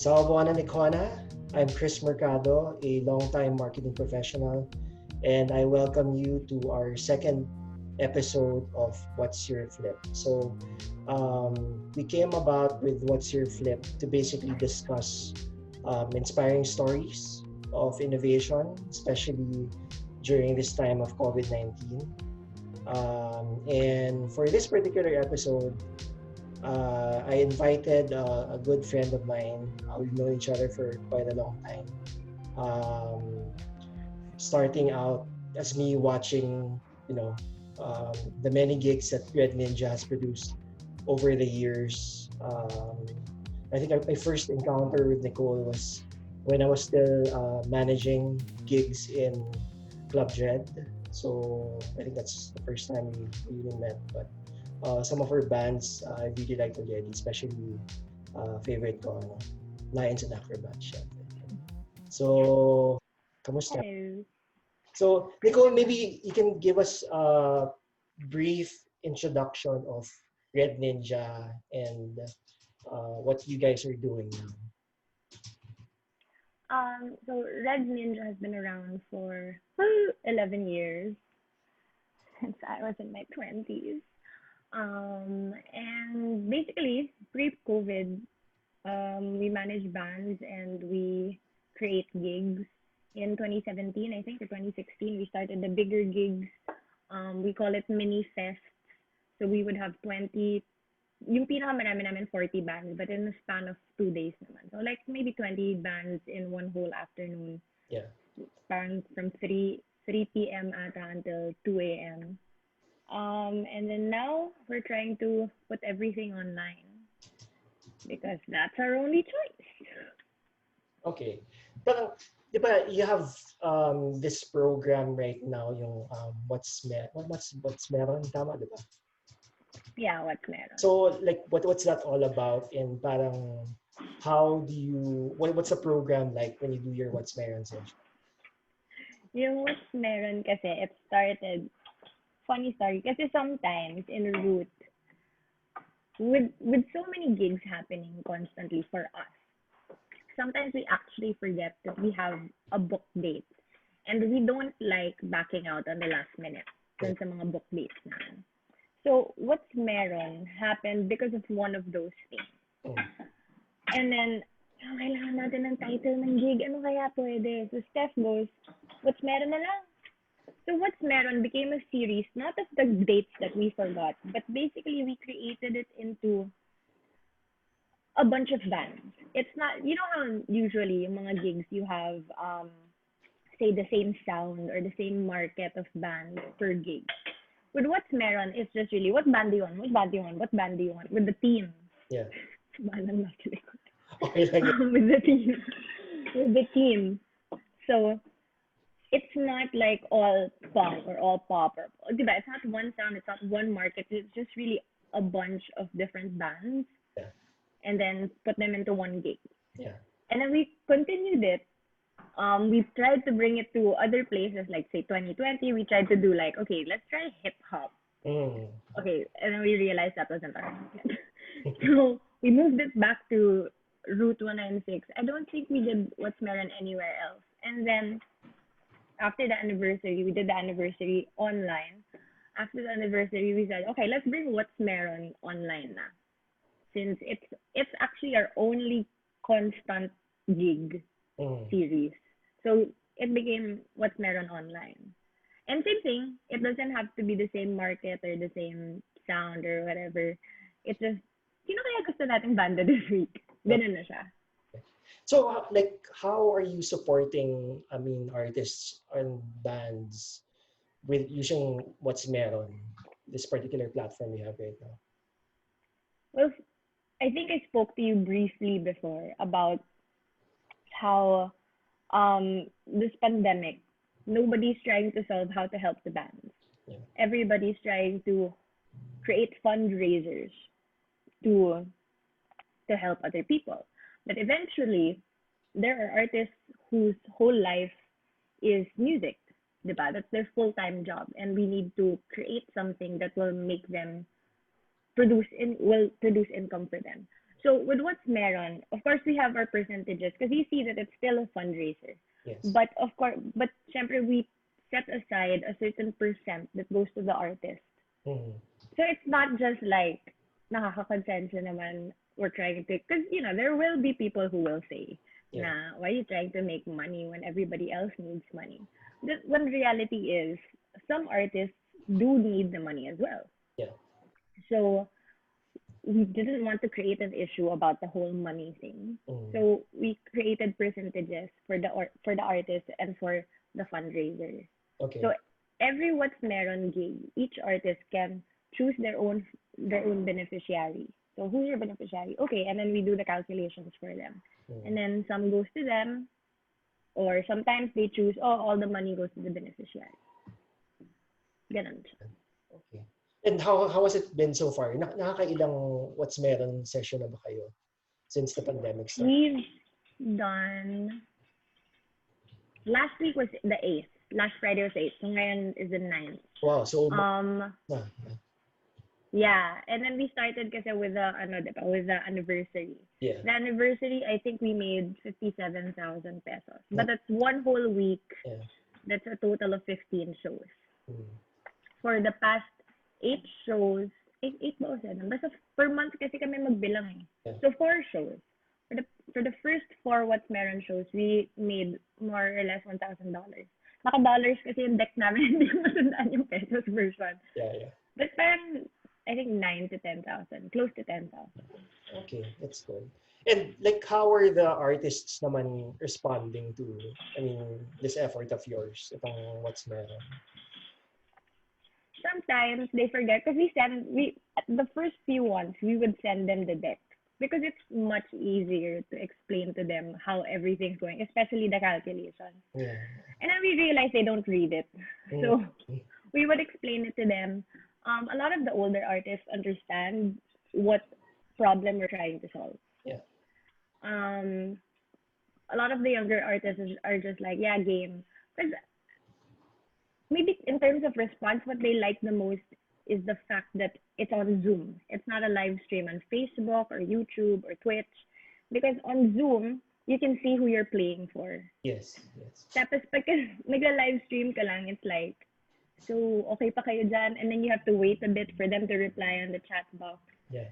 Sawabuana Nikona. I'm Chris Mercado, a longtime marketing professional, and I welcome you to our second episode of What's Your Flip. We came about with What's Your Flip to basically discuss inspiring stories of innovation, especially during this time of COVID-19. And for this particular episode, I invited a good friend of mine. We've known each other for quite a long time. Um, Starting out as me watching, you know, the many gigs that Red Ninja has produced over the years. I think my first encounter with Nicole was when I was still managing gigs in Club Dread. So I think that's the first time we really met. But some of her bands I really liked already, especially favorite ko, Lions and Acrobats. Syempre. So, kamusta? Hello. So, Nicole, maybe you can give us a brief introduction of Red Ninja and what you guys are doing now. So Red Ninja has been around for 11 years since I was in my 20s. And basically, pre-COVID, we manage bands and we create gigs. In 2017, I think, or 2016, we started the bigger gigs. We call it mini fest. So we would have 20, yung pinakamarami namin 40 bands, but in the span of 2 days naman. So like maybe 20 bands in one whole afternoon. Yeah. Parang from 3 p.m. ata until 2 a.m. And then now we're trying to put everything online because that's our only choice. Okay. Parang, di ba, you have this program right now, yung what's meron, tama, di ba? Yeah, what's meron? So, like, what's that all about? And parang, how do you, what's the program like when you do your what's meron session? Yung what's meron kasi, it started, funny story, kasi sometimes in route, with so many gigs happening constantly for us, sometimes we actually forget that we have a book date. And we don't like backing out on the last minute dun sa mga book dates namin. So, what's meron happened because of one of those things. And then, kailangan natin ng title ng gig. Ano kaya pwede? So, Steph goes, what's meron na lang? So, what's meron became a series, not of the dates that we forgot, but basically we created it into a bunch of bands. It's not, you know how usually yung mga gigs you have, say, the same sound or the same market of bands per gig. With what's meron, it's just really, what band do you want? What band do you want? What band do you want? With the team. Yeah. Okay, with the team. With the team. So, it's not like all punk or all pop. Diba? It's not one sound, it's not one market. It's just really a bunch of different bands. Yeah. And then put them into one gig. Yeah. And then we continued it. We tried to bring it to other places, like say 2020. We tried to do like, okay, let's try hip hop. Okay, and then we realized that wasn't our market. So we moved it back to Route 196. I don't think we did what's meron anywhere else. And then after the anniversary, we did the anniversary online. After the anniversary, we said, okay, let's bring what's meron online na. Since it's actually our only constant gig series. So it became what's meron online. And same thing, it doesn't have to be the same market or the same sound or whatever. It's just, sino kaya gusto nating banda this week? Ganun na siya. So, like, how are you supporting, artists and bands with using what's meron, this particular platform you have right now? Well, I think I spoke to you briefly before about how this pandemic, nobody's trying to solve how to help the bands. Yeah. Everybody's trying to create fundraisers to help other people. But eventually, there are artists whose whole life is music, diba? That's their full-time job, and we need to create something that will make them produce income for them. So with what's meron, of course we have our percentages because you see that it's still a fundraiser. Yes. But of course, but syempre we set aside a certain percent that goes to the artist. Mm-hmm. So it's not just like nakakakonsensya naman we're trying to, because there will be people who will say Yeah. na why are you trying to make money when everybody else needs money. The one reality is some artists do need the money as well. Yeah. So we didn't want to create an issue about the whole money thing. Mm. So we created percentages for the artist and for the fundraiser. Okay. So every what's meron gig, each artist can choose their own beneficiary. So who's your beneficiary? Okay, and then we do the calculations for them. And Mm. then some goes to them, or sometimes they choose, oh, all the money goes to the beneficiary. Ganon siya. Okay. And how has it been so far? Nakakailang what's meron session na ba kayo since the pandemic started? We've done, last week was the 8th. Last Friday was 8th. So ngayon is the 9th. Wow. So Um, yeah. yeah. And then we started kasi with with the anniversary. Yeah. The anniversary, I think we made 57,000 pesos. But that's one whole week. Yeah. That's a total of 15 shows. Mm. For the past 8 shows, 8 ba o 7? Basta per month kasi kami magbilang eh. Yeah. So 4 shows. For the first 4 What's Meron shows, we made more or less $1,000. Naka-dollars kasi yung deck namin, hindi matandaan yung pesos version. Yeah. But parang, I think 9 to 10,000. Close to 10,000. Okay, that's good. And like, how are the artists naman responding to, this effort of yours? Itong what's meron? Sometimes they forget because the first few ones, we would send them the deck because it's much easier to explain to them how everything's going, especially the calculation. Yeah. And then we realized they don't read it. So Mm. we would explain it to them. A lot of the older artists understand what problem we're trying to solve. Yeah. A lot of the younger artists are just like, yeah, game. Because maybe in terms of response, what they like the most is the fact that it's on Zoom. It's not a live stream on Facebook or YouTube or Twitch. Because on Zoom, you can see who you're playing for. Yes. Tapos pag nagla-live stream ka lang, it's like, so okay pa kayo dyan? And then you have to wait a bit for them to reply on the chat box. Yeah.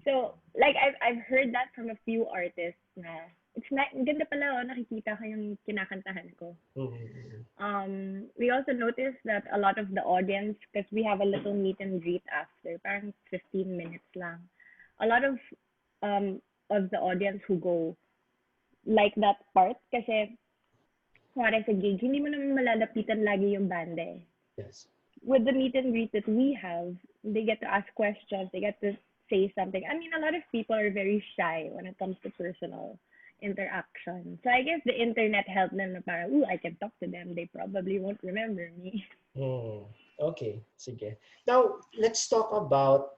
So, like, I've heard that from a few artists na, it's not, ganda pala, nakikita ko yung kinakantahan ko. Mm-hmm. We also noticed that a lot of the audience, because we have a little meet and greet after, parang 15 minutes lang. A lot of the audience who go like that part, kasi kuwari sa gig, hindi mo naman malalapitan lagi yung banda eh. Yes. With the meet and greet that we have, they get to ask questions, they get to say something. A lot of people are very shy when it comes to personal interaction. So I guess the internet helped them na parang, ooh, I can talk to them. They probably won't remember me. Okay, sige. Now, let's talk about,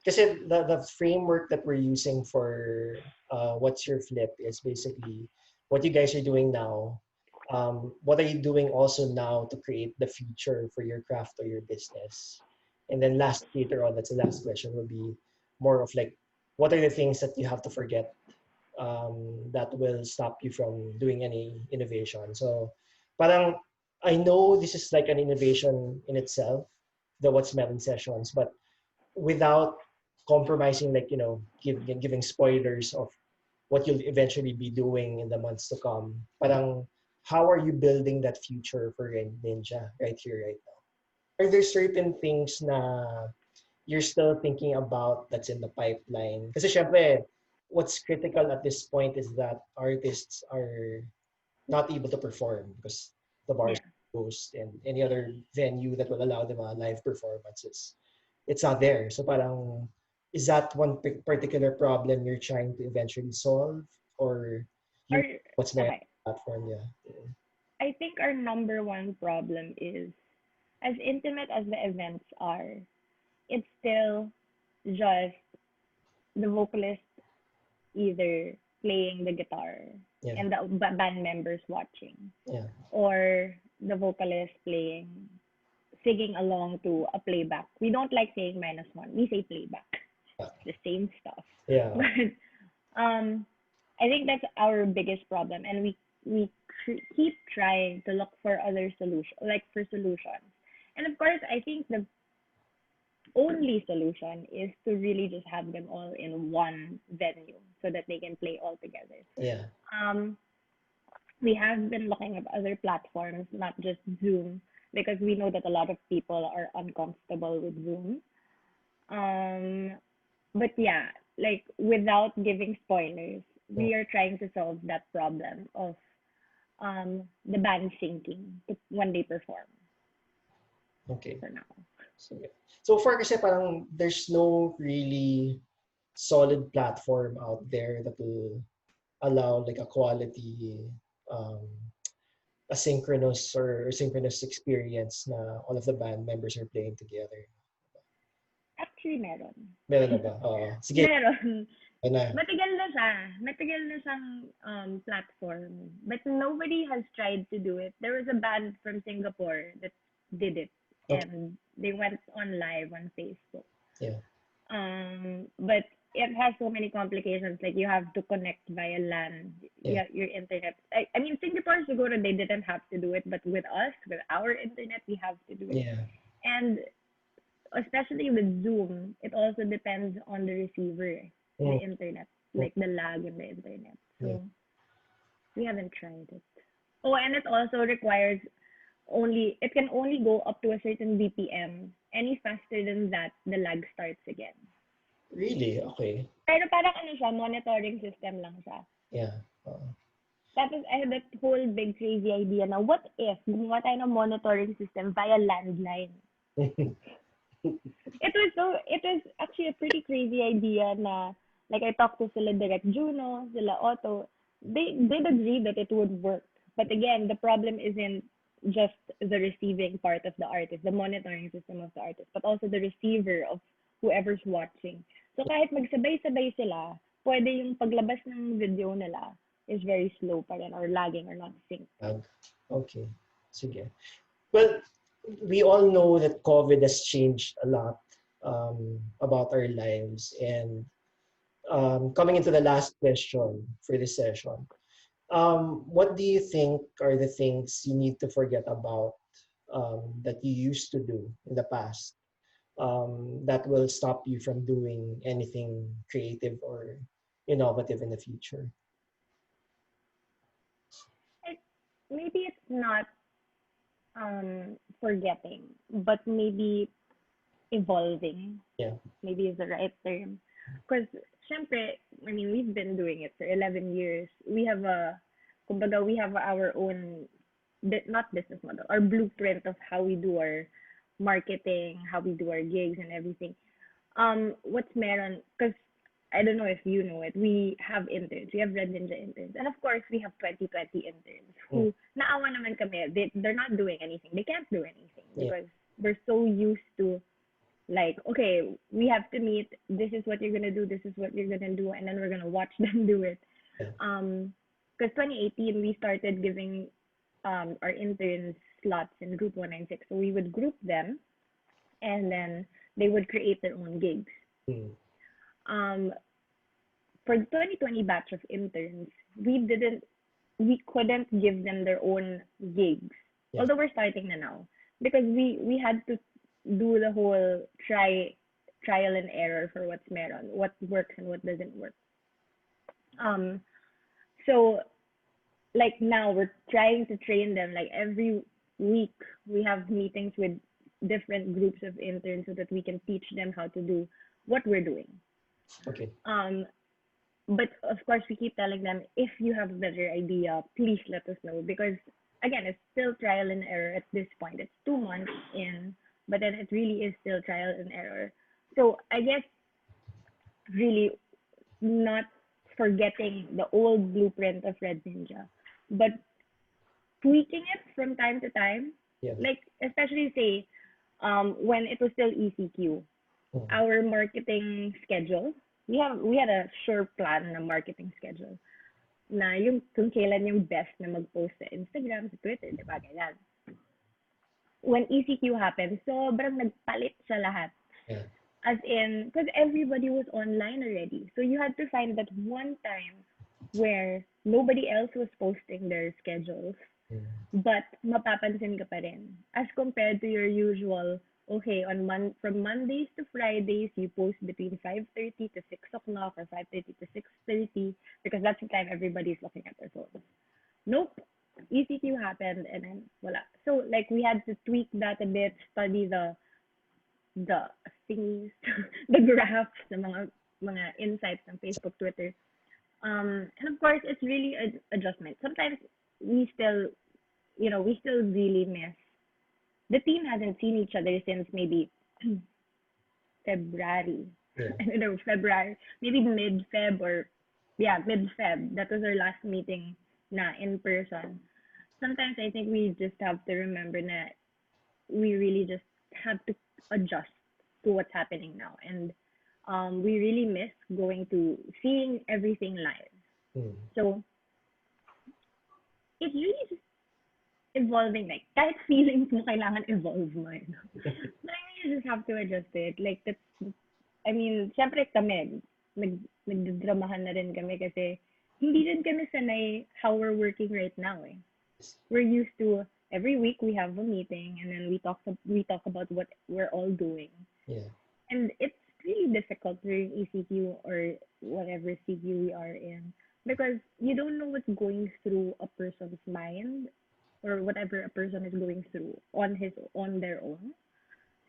kasi the framework that we're using for What's Your Flip is basically what you guys are doing now. What are you doing also now to create the future for your craft or your business? And then later on, that's the last question, will be more of like, what are the things that you have to forget that will stop you from doing any innovation? So parang, I know this is like an innovation in itself, the What's Meron sessions, but without compromising, like, giving spoilers of what you'll eventually be doing in the months to come. Parang, how are you building that future for Ninja right here, right now? Are there certain things na you're still thinking about that's in the pipeline? Kasi syempre, what's critical at this point is that artists are not able to perform because the bars Yeah. closed and any other venue that will allow them a live performances, it's not there. So parang, is that one particular problem you're trying to eventually solve, or Or, what's my okay. platform? Yeah. I think our number one problem is, as intimate as the events are, it's still just the vocalist either playing the guitar Yeah. and the band members watching, Yeah. or the vocalist singing along to a playback. We don't like saying -1. We say playback. the same stuff. Yeah. But um, I think that's our biggest problem, and we keep trying to look for other solutions, like for solutions. And of course, I think the only solution is to really just have them all in one venue so that they can play all together. Yeah. Um, we have been looking at other platforms, not just Zoom, because we know that a lot of people are uncomfortable with Zoom. Um, but yeah, like without giving spoilers, Mm. we are trying to solve that problem of the band syncing when they perform Okay. for now. Sige. So far kasi parang there's no really solid platform out there that will allow like a quality um, asynchronous or synchronous experience na all of the band members are playing together. Actually, meron. Meron na ba? Oo. Sige, Meron. yun na. Matagal na siya. Matagal na siyang platform. But nobody has tried to do it. There was a band from Singapore that did it. Okay. And they went on live on Facebook. Yeah. But it has so many complications. Like you have to connect via LAN, Yeah. your internet. I mean, Singapore, Siguro, they didn't have to do it. But with us, with our internet, we have to do it. Yeah. And especially with Zoom, it also depends on the receiver, the Mm. internet, Mm. like the lag in the internet. Yeah. So we haven't tried it. Oh, and it also requires it can only go up to a certain BPM. Any faster than that, the lag starts again. Really? Okay. Pero parang ano siya, monitoring system lang siya. Yeah. Oo. Tapos I had that whole big crazy idea na what if gumawa tayo ng monitoring system via landline? It was actually a pretty crazy idea na like I talked to sila Direct Juno, sila Otto. They did agree that it would work. But again, the problem isn't just the receiving part of the artist, the monitoring system of the artist, but also the receiver of whoever's watching. So kahit magsabay-sabay sila, pwede yung paglabas ng video nila is very slow pa rin or lagging or not synced. Okay. Sige. Well, we all know that COVID has changed a lot about our lives. And coming into the last question for this session, what do you think are the things you need to forget about that you used to do in the past that will stop you from doing anything creative or innovative in the future? Maybe it's not forgetting, but maybe evolving. Yeah. Maybe is the right term. Because, syempre, I mean, we've been doing it for 11 years. Kumbaga, we have our own, not business model, our blueprint of how we do our marketing, how we do our gigs and everything. What's meron, because I don't know if you know it, we have interns. We have Red Ninja interns. And of course, we have 2020 interns who, naawa naman kami, they're not doing anything. They can't do anything because we're so used to, like, okay, we have to meet. This is what you're going to do. This is what you're going to do. And then we're going to watch them do it. Because 2018, we started giving our interns slots in Group 196. So we would group them and then they would create their own gigs. For the 2020 batch of interns, we couldn't give them their own gigs. Yeah. Although we're starting na now. Because we had to do the whole trial and error for what's meron, what works and what doesn't work. So like now we're trying to train them. Like every week we have meetings with different groups of interns so that we can teach them how to do what we're doing. Okay. But of course we keep telling them, if you have a better idea, please let us know, because again, it's still trial and error at this point. It's 2 months in, but then it really is still trial and error. So I guess really not forgetting the old blueprint of Red Ninja, but tweaking it from time to time. Yeah. Like especially say when it was still ECQ, our marketing schedule, we had a sure plan na marketing schedule. Na yung kung kailan yung best na mag-post sa Instagram, sa Twitter, di ba? Ganyan. When ECQ happened, sobrang nagpalit sa lahat. Yeah. As in, because everybody was online already. So you had to find that one time where nobody else was posting their schedules, Mm. but mapapansin ka pa rin. As compared to your usual, okay, from Mondays to Fridays, you post between 5:30 to 6 o'clock or 5:30 to 6:30 because that's the time everybody's looking at their phones. Nope. ECQ happened and then voila. So like we had to tweak that a bit, study the things, the graphs, the mga insights ng Facebook, Twitter. And of course, it's really an adjustment. Sometimes we still, we still really miss. The team hasn't seen each other since maybe February. Yeah. I don't know, February, maybe mid-Feb or, yeah, mid-Feb. That was our last meeting na in person. Sometimes I think we just have to remember that we really just have to adjust to what's happening now. And we really miss going to seeing everything live. Mm. So it's really just evolving. Like, kahit feelings mo kailangan evolve mo. But I mean, you just have to adjust it. Like, I mean, syempre kami, nagdramahan na rin kami kasi hindi rin kami sanay how we're working right now eh. We're used to every week we have a meeting and then we talk about what we're all doing. Yeah. And it's really difficult during ECQ or whatever CQ we are in because you don't know what's going through a person's mind or whatever a person is going through on their own.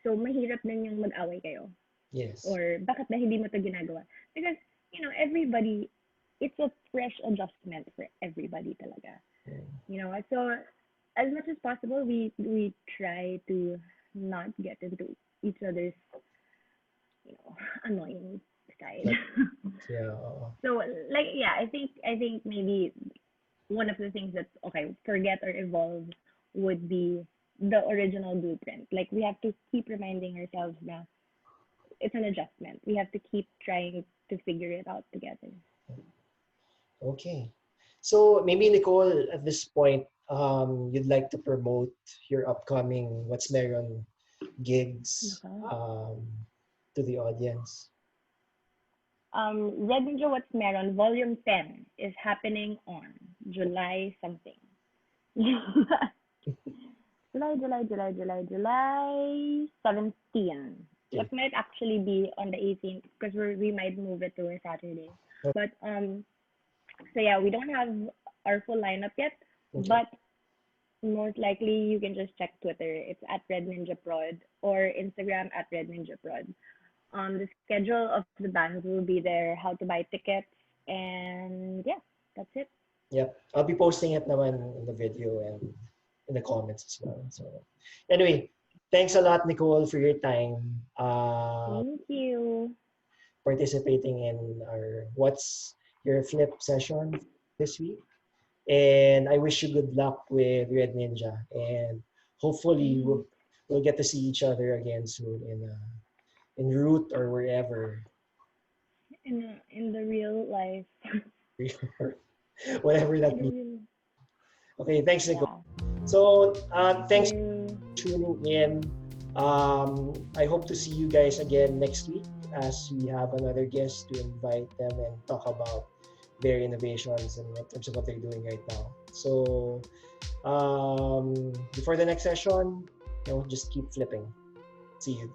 So mahirap din yung mag-away kayo. Yes. Or bakit na hindi mo to ginagawa? Because, everybody, it's a fresh adjustment for everybody talaga. Mm. So as much as possible, we try to not get into each other's, annoying side. Yeah. So like yeah, I think maybe one of the things that okay, forget or evolve would be the original blueprint. Like we have to keep reminding ourselves that it's an adjustment. We have to keep trying to figure it out together. Okay. So maybe Nicole, at this point, you'd like to promote your upcoming What's Meron gigs to the audience. Red Ninja What's Meron Volume 10 is happening on July something. July 17. Okay. It might actually be on the 18th because we might move it to a Saturday. But so yeah, we don't have our full lineup yet, Okay. but most likely you can just check Twitter. It's at Red Ninja Prod or Instagram at Red Ninja Prod. The schedule of the bands will be there, how to buy tickets, and yeah, that's it. Yep. I'll be posting it naman in the video and in the comments as well. So anyway, thanks a lot, Nicole, for your time. Thank you. Participating in our What's Your Flip session this week. And I wish you good luck with Red Ninja. And hopefully we'll get to see each other again soon in Root or wherever. In the real life. Whatever that means. Okay, thanks, Nicole. So thanks for tuning in. I hope to see you guys again next week as we have another guest to invite them and talk about their innovations and in terms of what they're doing right now. So before the next session, just keep flipping. See you.